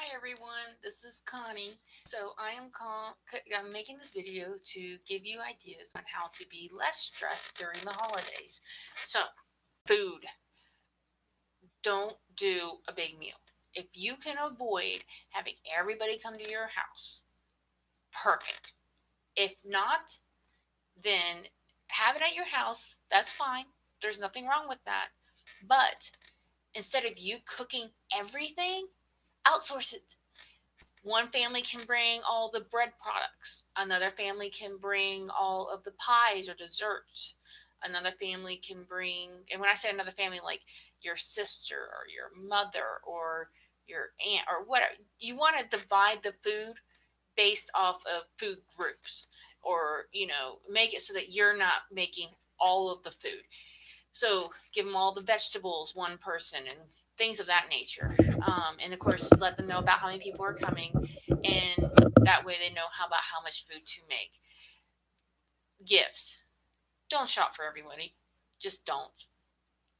Hi everyone, this is Connie. I'm making this video to give you ideas on how to be less stressed during the holidays. So, food. Don't do a big meal. If you can avoid having everybody come to your house, perfect. If not, then have it at your house. That's fine. There's nothing wrong with that. But instead of you cooking everything, outsource it. One family can bring all the bread products. Another family can bring all of the pies or desserts. Another family can bring, and when I say another family, like your sister or your mother or your aunt or whatever, you want to divide the food based off of food groups, or make it so that you're not making all of the food. So give them all the vegetables, one person, and things of that nature. And of course, let them know about how many people are coming, and that way they know how much food to make. Gifts. Don't shop for everybody. Just don't.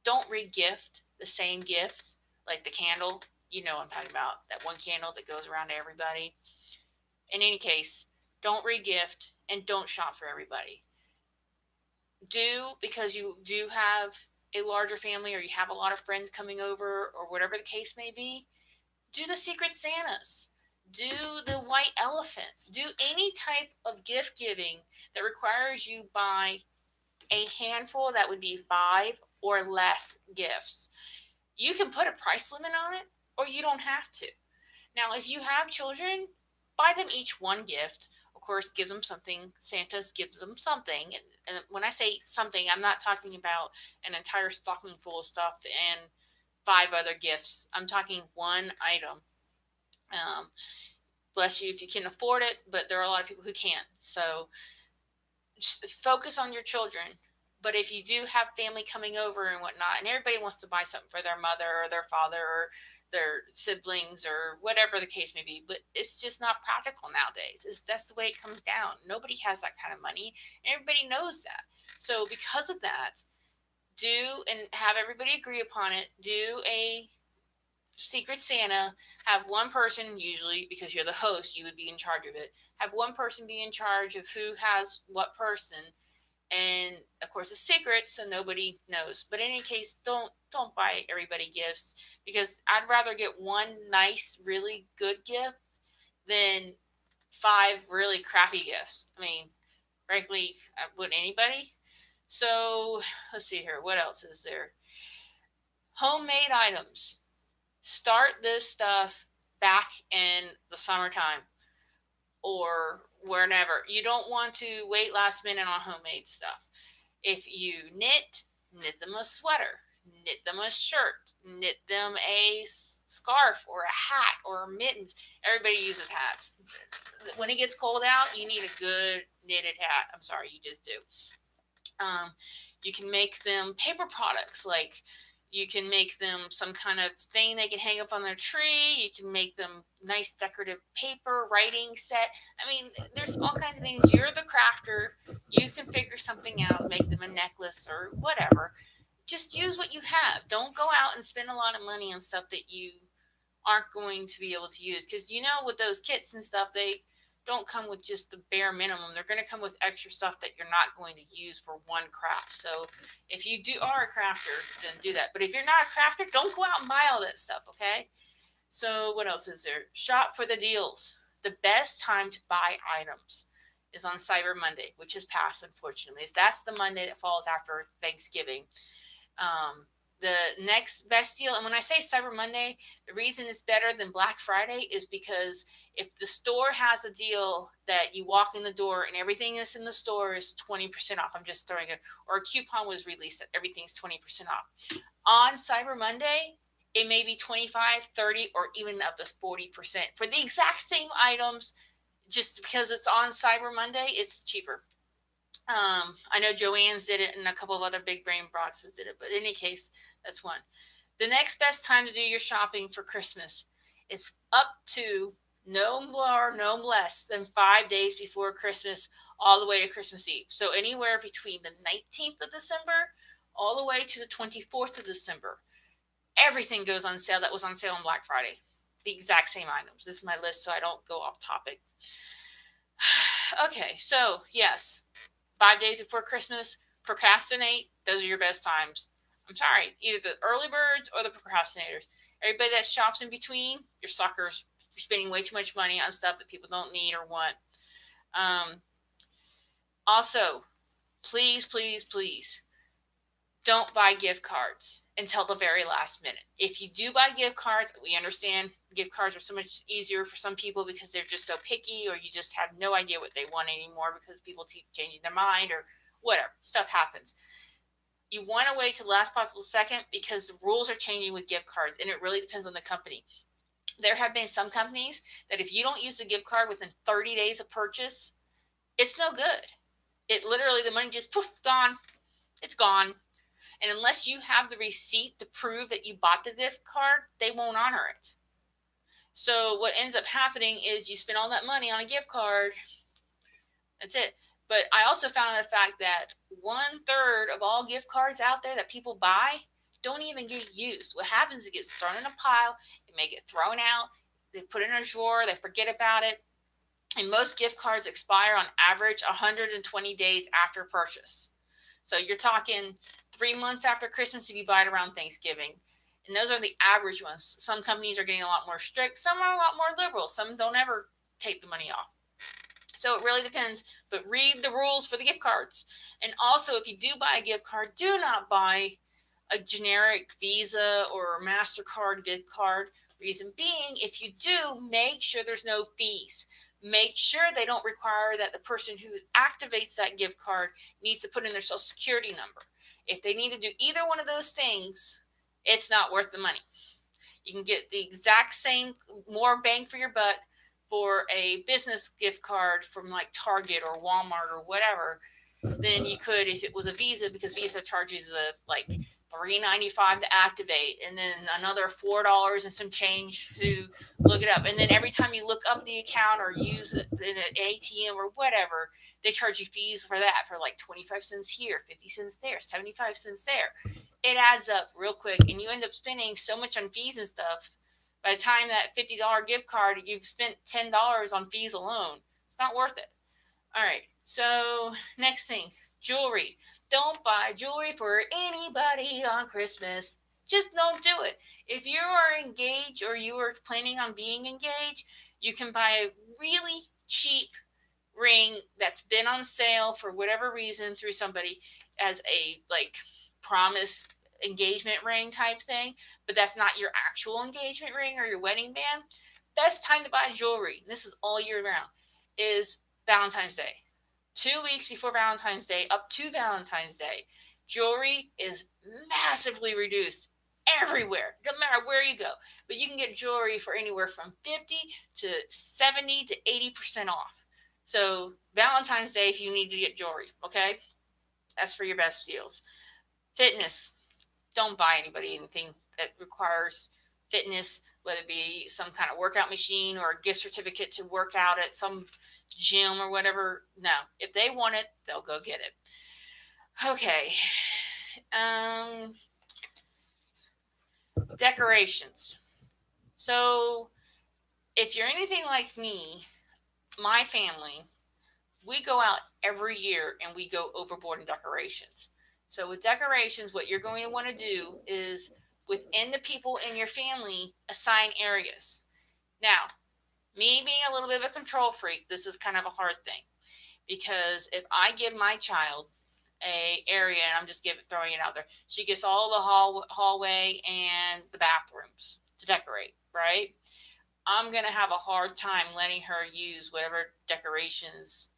Don't re-gift the same gifts, like the candle. You know what I'm talking about, that one candle that goes around to everybody. In any case, don't re-gift and don't shop for everybody. Because you do have a larger family or you have a lot of friends coming over or whatever the case may be, do the Secret Santas, do the white elephants, do any type of gift giving that requires you buy a handful, that would be five or less gifts. You can put a price limit on it, or you don't have to. Now, if you have children, buy them each one gift. Of course, give them something. Santa's gives them something. And when I say something, I'm not talking about an entire stocking full of stuff and five other gifts. I'm talking one item. Um, Bless you if you can afford it, but there are a lot of people who can't. So just focus on your children. But if you do have family coming over and whatnot, and everybody wants to buy something for their mother or their father or their siblings or whatever the case may be, but it's just not practical nowadays. That's the way it comes down. Nobody has that kind of money, and everybody knows that. So because of that, do and have everybody agree upon it. Do a Secret Santa, have one person, usually because you're the host, you would be in charge of it. Have one person be in charge of who has what person, and of course it's secret, so nobody knows. But in any case, don't buy everybody gifts, because I'd rather get one nice, really good gift than five really crappy gifts. I mean, frankly, would anybody? So let's see here. What else is there? Homemade items. Start this stuff back in the summertime or whenever. You don't want to wait last minute on homemade stuff. If you knit them a sweater, knit them a shirt, knit them a scarf or a hat or mittens. Everybody uses hats. When it gets cold out, you need a good knitted hat. I'm sorry, you just do. Um, you can make them paper products, like you can make them some kind of thing they can hang up on their tree. You can make them nice decorative paper writing set. I mean, there's all kinds of things. You're the crafter. You can figure something out, make them a necklace or whatever. Just use what you have. Don't go out and spend a lot of money on stuff that you aren't going to be able to use, because with those kits and stuff, they don't come with just the bare minimum. They're going to come with extra stuff that you're not going to use for one craft. So if you are a crafter, then do that. But if you're not a crafter, don't go out and buy all that stuff. Okay. So what else is there? Shop for the deals. The best time to buy items is on Cyber Monday, which is past, unfortunately. That's the Monday that falls after Thanksgiving. um, the next best deal, and when I say Cyber Monday, the reason it's better than Black Friday is because if the store has a deal that you walk in the door and everything that's in the store is 20% off, I'm just throwing it, or a coupon was released that everything's 20% off. On Cyber Monday, it may be 25, 30, or even up to 40% for the exact same items. Just because it's on Cyber Monday, it's cheaper. I know Joann's did it, and a couple of other big brain boxes did it. But in any case, that's one. The next best time to do your shopping for Christmas is up to no more, no less than 5 days before Christmas, all the way to Christmas Eve. So anywhere between the 19th of December all the way to the 24th of December, everything goes on sale that was on sale on Black Friday. the exact same items. This is my list so I don't go off topic. Okay, so yes, 5 days before Christmas, procrastinate. Those are your best times. I'm sorry, either the early birds or the procrastinators. Everybody that shops in between, you're suckers. You're spending way too much money on stuff that people don't need or want. Also, please, please, please don't buy gift cards until the very last minute. If you do buy gift cards, we understand gift cards are so much easier for some people because they're just so picky, or you just have no idea what they want anymore because people keep changing their mind or whatever. Stuff happens. You want to wait to the last possible second because the rules are changing with gift cards, and it really depends on the company. There have been some companies that if you don't use the gift card within 30 days of purchase, it's no good. It literally, the money just poof, gone. It's gone. And unless you have the receipt to prove that you bought the gift card, they won't honor it. So what ends up happening is you spend all that money on a gift card. That's it. But I also found out the fact that 1/3 of all gift cards out there that people buy don't even get used. What happens is it gets thrown in a pile, it may get thrown out, they put it in a drawer, they forget about it. And most gift cards expire on average 120 days after purchase. So you're talking 3 months after Christmas if you buy it around Thanksgiving. And those are the average ones. Some companies are getting a lot more strict. Some are a lot more liberal. Some don't ever take the money off. So it really depends. But read the rules for the gift cards. And also, if you do buy a gift card, do not buy a generic Visa or MasterCard gift card. Reason being, if you do, make sure there's no fees. Make sure they don't require that the person who activates that gift card needs to put in their social security number. If they need to do either one of those things, it's not worth the money. You can get the exact same, more bang for your buck for a business gift card from like Target or Walmart or whatever than you could if it was a Visa, because Visa charges like $3.95 to activate, and then another $4 and some change to look it up. And then every time you look up the account or use it in an ATM or whatever, they charge you fees for that, for like 25 cents here, 50 cents there, 75 cents there. It adds up real quick, and you end up spending so much on fees and stuff. By the time that $50 gift card, you've spent $10 on fees alone. It's not worth it. All right. So next thing, jewelry. Don't buy jewelry for anybody on Christmas. Just don't do it. If you are engaged or you are planning on being engaged, you can buy a really cheap ring that's been on sale for whatever reason through somebody as a like promise engagement ring type thing, but that's not your actual engagement ring or your wedding band. Best time to buy jewelry, this is all year round, is Valentine's Day. 2 weeks before Valentine's Day, up to Valentine's Day, jewelry is massively reduced everywhere, no matter where you go. But you can get jewelry for anywhere from 50 to 70 to 80% off. So Valentine's Day, if you need to get jewelry, okay? That's for your best deals. Fitness. Don't buy anybody anything that requires fitness, whether it be some kind of workout machine or a gift certificate to work out at some gym or whatever. No, if they want it, they'll go get it. Okay. Decorations. So if you're anything like me, my family, we go out every year and we go overboard in decorations. So with decorations, what you're going to want to do is within the people in your family, assign areas. Now, me being a little bit of a control freak, this is kind of a hard thing, because if I give my child a area, and I'm just throwing it out there, she gets all the hallway and the bathrooms to decorate, right? I'm going to have a hard time letting her use whatever decorations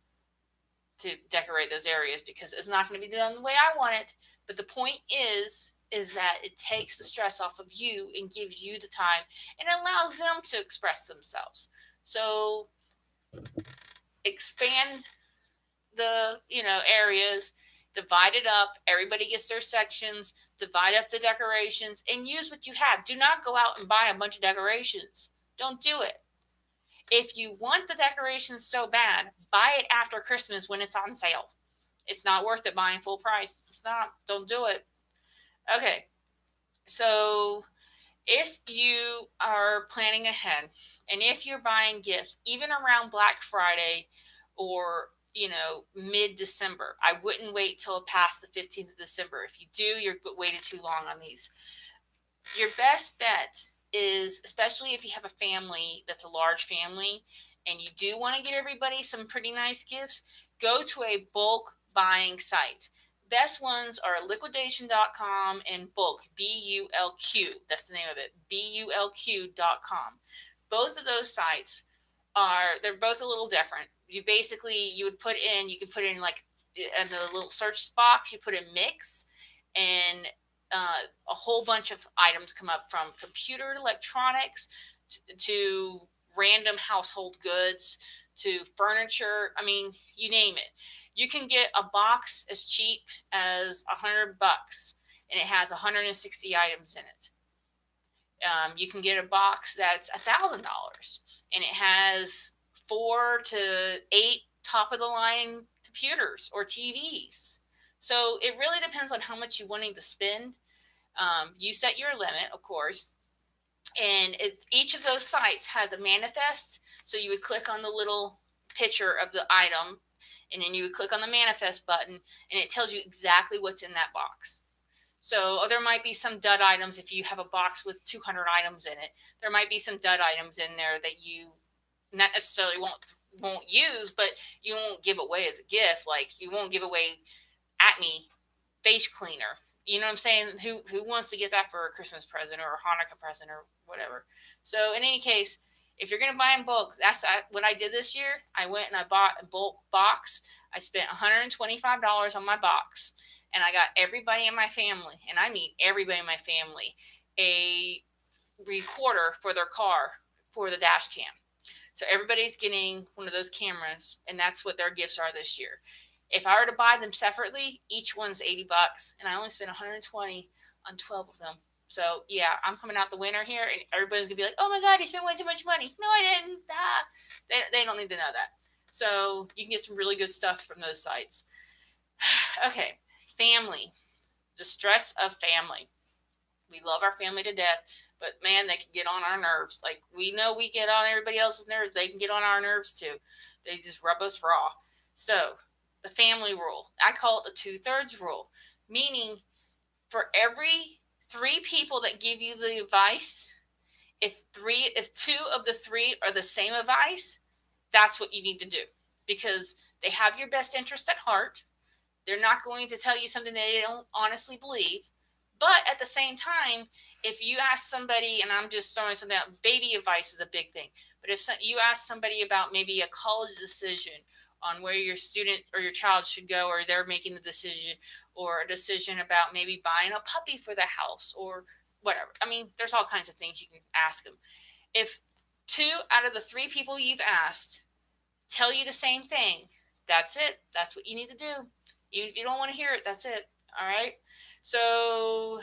to decorate those areas, because it's not going to be done the way I want it. But the point is that it takes the stress off of you and gives you the time and allows them to express themselves. So expand the areas, divide it up, everybody gets their sections, divide up the decorations, and use what you have. Do not go out and buy a bunch of decorations. Don't do it. If you want the decorations so bad, buy it after Christmas when it's on sale. It's not worth it buying full price. It's not. Don't do it. Okay. So If you are planning ahead and if you're buying gifts, even around Black Friday or mid December, I wouldn't wait till past the 15th of December. If you do, you're waited too long on these. Your best bet is, especially if you have a family that's a large family and you do want to get everybody some pretty nice gifts, go to a bulk buying site. Best ones are liquidation.com and bulk, BULQ. That's the name of it, BULQ.com. Both of those sites they're both a little different. You could put in like in the little search box, you put in mix, and a whole bunch of items come up, from computer electronics to random household goods to furniture. I mean, you name it. You can get a box as cheap as $100, and it has 160 items in it. You can get a box that's $1,000, and it has 4 to 8 top of the line computers or TVs. So it really depends on how much you're wanting to spend. You set your limit, of course, and each of those sites has a manifest. So you would click on the little picture of the item, and then you would click on the manifest button, and it tells you exactly what's in that box. So there might be some dud items. If you have a box with 200 items in it, there might be some dud items in there that you not necessarily won't use, but you won't give away as a gift. Like, you won't give away Acme face cleaner. You know what I'm saying? Who wants to get that for a Christmas present or a Hanukkah present or whatever? So in any case, if you're gonna buy in bulk, that's what I did this year. I went and I bought a bulk box. I spent $125 on my box, and I got everybody in my family, and I mean everybody in my family, a recorder for their car for the dash cam. So everybody's getting one of those cameras, and that's what their gifts are this year. If I were to buy them separately, each one's $80, and I only spent 120 on 12 of them. So yeah, I'm coming out the winner here, and everybody's gonna be like, "Oh my God, you spent way too much money." No, I didn't. Ah. They don't need to know that. So you can get some really good stuff from those sites. Okay, family, the stress of family. We love our family to death, but man, they can get on our nerves. Like, we know we get on everybody else's nerves, they can get on our nerves too. They just rub us raw. So the family rule, I call it the 2/3 rule, meaning for every 3 people that give you the advice, if 2 of the 3 are the same advice, that's what you need to do, because they have your best interest at heart. They're not going to tell you something they don't honestly believe. But at the same time, if you ask somebody, and I'm just throwing something out, baby advice is a big thing. But if you ask somebody about maybe a college decision on where your student or your child should go, or they're making the decision, or a decision about maybe buying a puppy for the house or whatever. I mean, there's all kinds of things you can ask them. If 2 out of the 3 people you've asked tell you the same thing, that's it. That's what you need to do. Even if you don't want to hear it, that's it. All right. So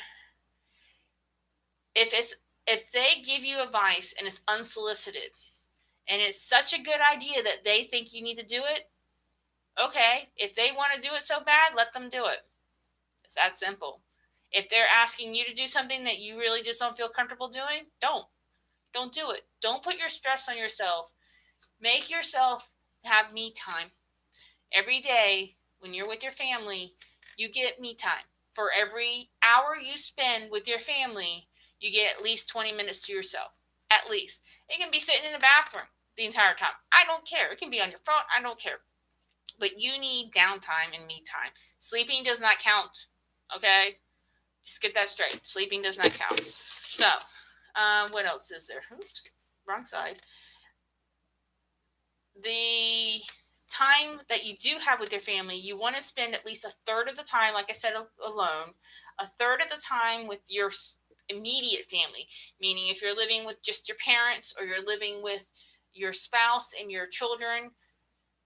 if they give you advice and it's unsolicited and it's such a good idea that they think you need to do it, okay. If they want to do it so bad, let them do it. It's that simple. If they're asking you to do something that you really just don't feel comfortable doing, don't do it. Don't put your stress on yourself. Make yourself have me time. Every day when you're with your family, you get me time. For every hour you spend with your family, you get at least 20 minutes to yourself. At least. It can be sitting in the bathroom the entire time. I don't care. It can be on your phone. I don't care. But you need downtime and me time. Sleeping does not count. Okay? Just get that straight. Sleeping does not count. So, what else is there? Oops, wrong side. The time that you do have with your family, you want to spend at least a third of the time, like I said, alone, a third of the time with your immediate family. Meaning, if you're living with just your parents or you're living with your spouse and your children,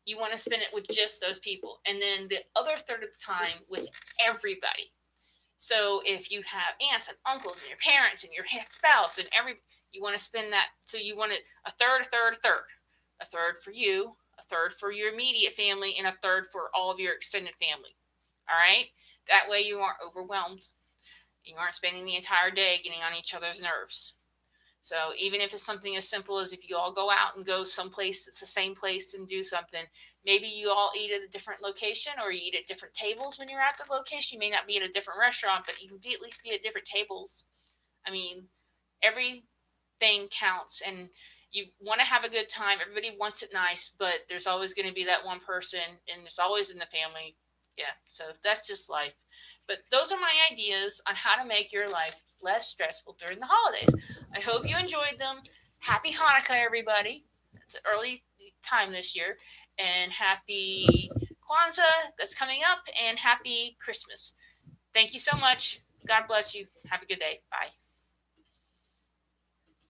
you want to spend it with just those people. And then the other third of the time with everybody. So if you have aunts and uncles and your parents and your spouse and you want to spend that. So you want it a third, a third, a third. A third for you, a third for your immediate family, and a third for all of your extended family. All right? That way you aren't overwhelmed. You aren't spending the entire day getting on each other's nerves. So even if it's something as simple as if you all go out and go someplace that's the same place and do something, maybe you all eat at a different location or you eat at different tables when you're at the location. You may not be at a different restaurant, but you can at least be at different tables. I mean, everything counts and you want to have a good time. Everybody wants it nice, but there's always going to be that one person and it's always in the family. Yeah, so that's just life. But those are my ideas on how to make your life less stressful during the holidays. I hope you enjoyed them. Happy Hanukkah, everybody. It's an early time this year. And happy Kwanzaa that's coming up and happy Christmas. Thank you so much. God bless you. Have a good day. Bye.